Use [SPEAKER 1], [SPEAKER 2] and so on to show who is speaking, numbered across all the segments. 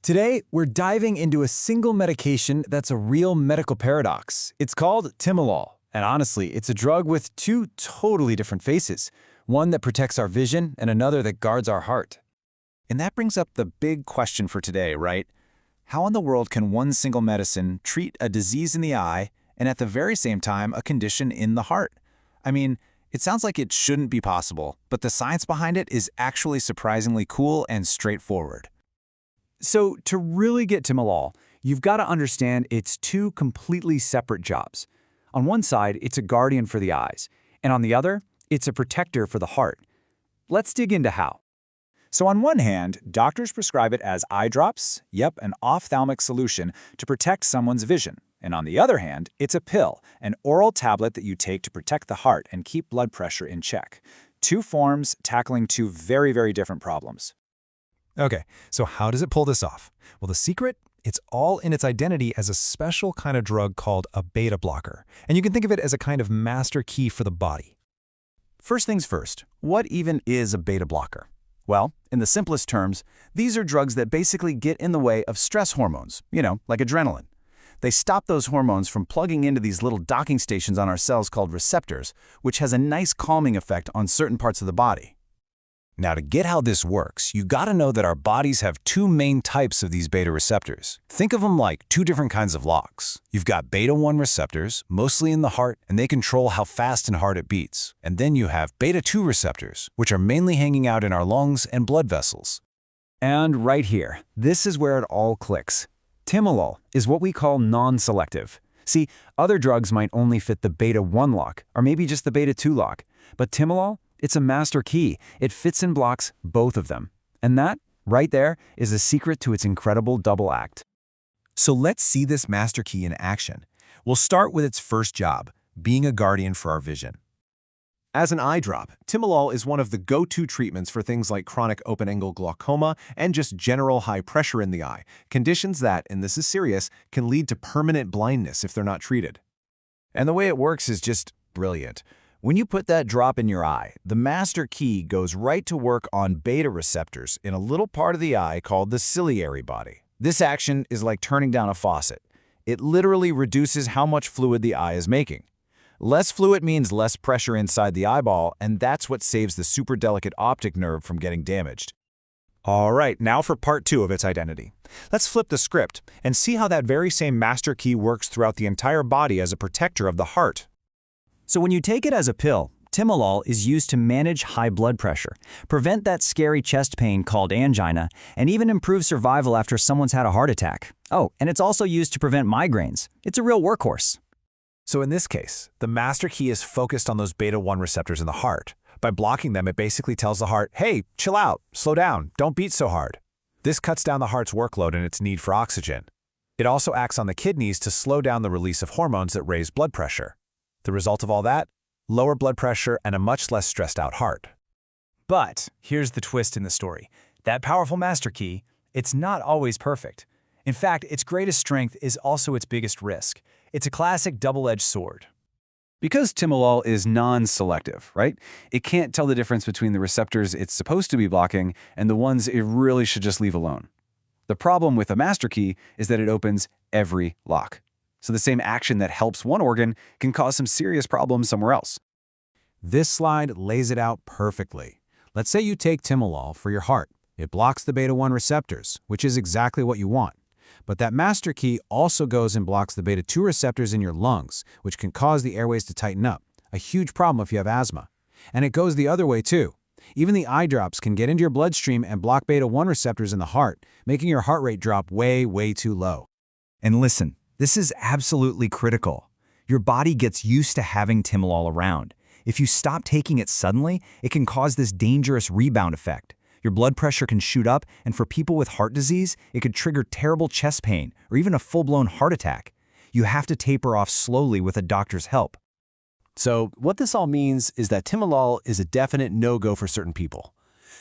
[SPEAKER 1] Today, we're diving into a single medication that's a real medical paradox. It's called Timolol, and honestly, it's a drug with two totally different faces, one that protects our vision and another that guards our heart.
[SPEAKER 2] And that brings up the big question for today, right? How in the world can one single medicine treat a disease in the eye and at the very same time a condition in the heart? I mean, it sounds like it shouldn't be possible, but the science behind it is actually surprisingly cool and straightforward.
[SPEAKER 1] So to really get Timolol, you've got to understand it's two completely separate jobs. On one side, it's a guardian for the eyes, and on the other, it's a protector for the heart. Let's dig into how.
[SPEAKER 2] So on one hand, doctors prescribe it as eye drops, an ophthalmic solution to protect someone's vision. And on the other hand, it's a pill, an oral tablet that you take to protect the heart and keep blood pressure in check. Two forms tackling two very, very different problems.
[SPEAKER 3] Okay, so how does it pull this off? Well, the secret? It's all in its identity as a special kind of drug called a beta blocker. And you can think of it as a kind of master key for the body.
[SPEAKER 4] First things first, what even is a beta blocker? Well, in the simplest terms, these are drugs that basically get in the way of stress hormones, like adrenaline. They stop those hormones from plugging into these little docking stations on our cells called receptors, which has a nice calming effect on certain parts of the body. Now, to get how this works, you gotta know that our bodies have two main types of these beta receptors. Think of them like two different kinds of locks. You've got beta-1 receptors, mostly in the heart, and they control how fast and hard it beats. And then you have beta-2 receptors, which are mainly hanging out in our lungs and blood vessels.
[SPEAKER 1] And right here, this is where it all clicks. Timolol is what we call non-selective. See, other drugs might only fit the beta-1 lock, or maybe just the beta-2 lock. But Timolol, it's a master key. It fits and blocks both of them. And that, right there, is the secret to its incredible double act.
[SPEAKER 3] So let's see this master key in action. We'll start with its first job, being a guardian for our vision. As an eye drop, Timolol is one of the go-to treatments for things like chronic open-angle glaucoma and just general high pressure in the eye, conditions that, and this is serious, can lead to permanent blindness if they're not treated.
[SPEAKER 4] And the way it works is just brilliant. When you put that drop in your eye, the master key goes right to work on beta receptors in a little part of the eye called the ciliary body. This action is like turning down a faucet. It literally reduces how much fluid the eye is making. Less fluid means less pressure inside the eyeball, and that's what saves the super delicate optic nerve from getting damaged.
[SPEAKER 3] All right, now for part 2 of its identity. Let's flip the script and see how that very same master key works throughout the entire body as a protector of the heart.
[SPEAKER 1] So when you take it as a pill, Timolol is used to manage high blood pressure, prevent that scary chest pain called angina, and even improve survival after someone's had a heart attack. Oh, and it's also used to prevent migraines. It's a real workhorse.
[SPEAKER 3] So in this case, the master key is focused on those beta-1 receptors in the heart. By blocking them, it basically tells the heart, hey, chill out, slow down, don't beat so hard. This cuts down the heart's workload and its need for oxygen. It also acts on the kidneys to slow down the release of hormones that raise blood pressure. The result of all that? Lower blood pressure and a much less stressed out heart.
[SPEAKER 1] But here's the twist in the story. That powerful master key, it's not always perfect. In fact, its greatest strength is also its biggest risk. It's a classic double-edged sword. Because Timolol is non-selective, right? It can't tell the difference between the receptors it's supposed to be blocking and the ones it really should just leave alone. The problem with a master key is that it opens every lock. So the same action that helps one organ can cause some serious problems somewhere else.
[SPEAKER 2] This slide lays it out perfectly. Let's say you take Timolol for your heart. It blocks the beta-1 receptors, which is exactly what you want. But that master key also goes and blocks the beta-2 receptors in your lungs, which can cause the airways to tighten up, a huge problem if you have asthma. And it goes the other way too. Even the eye drops can get into your bloodstream and block beta-1 receptors in the heart, making your heart rate drop way, way too low.
[SPEAKER 5] And listen, this is absolutely critical. Your body gets used to having Timolol around. If you stop taking it suddenly, it can cause this dangerous rebound effect. Your blood pressure can shoot up, and for people with heart disease, it could trigger terrible chest pain or even a full-blown heart attack. You have to taper off slowly with a doctor's help.
[SPEAKER 4] So what this all means is that Timolol is a definite no-go for certain people.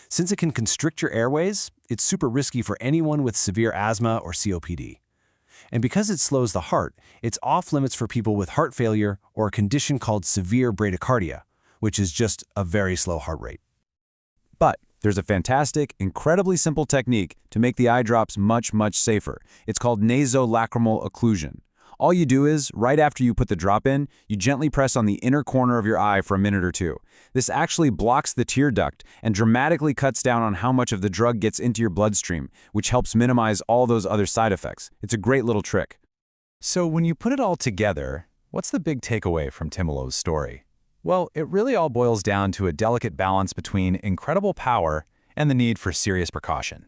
[SPEAKER 4] Since it can constrict your airways, it's super risky for anyone with severe asthma or COPD. And because it slows the heart, it's off-limits for people with heart failure or a condition called severe bradycardia, which is just a very slow heart rate. But
[SPEAKER 2] There's a fantastic, incredibly simple technique to make the eye drops much, much safer. It's called nasolacrimal occlusion. All you do is, right after you put the drop in, you gently press on the inner corner of your eye for a minute or two. This actually blocks the tear duct and dramatically cuts down on how much of the drug gets into your bloodstream, which helps minimize all those other side effects. It's a great little trick.
[SPEAKER 1] So when you put it all together, what's the big takeaway from Timolol's story? Well, it really all boils down to a delicate balance between incredible power and the need for serious precaution.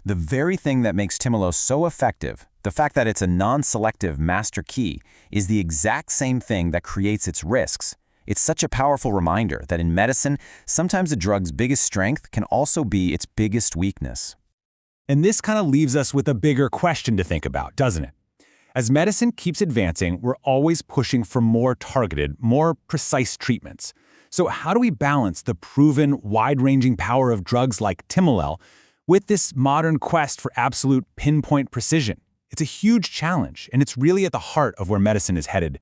[SPEAKER 4] The very thing that makes Timolol so effective, the fact that it's a non-selective master key, is the exact same thing that creates its risks. It's such a powerful reminder that in medicine, sometimes a drug's biggest strength can also be its biggest weakness.
[SPEAKER 2] And this kind of leaves us with a bigger question to think about, doesn't it? As medicine keeps advancing, we're always pushing for more targeted, more precise treatments. So how do we balance the proven, wide-ranging power of drugs like Timolol with this modern quest for absolute pinpoint precision? It's a huge challenge, and it's really at the heart of where medicine is headed.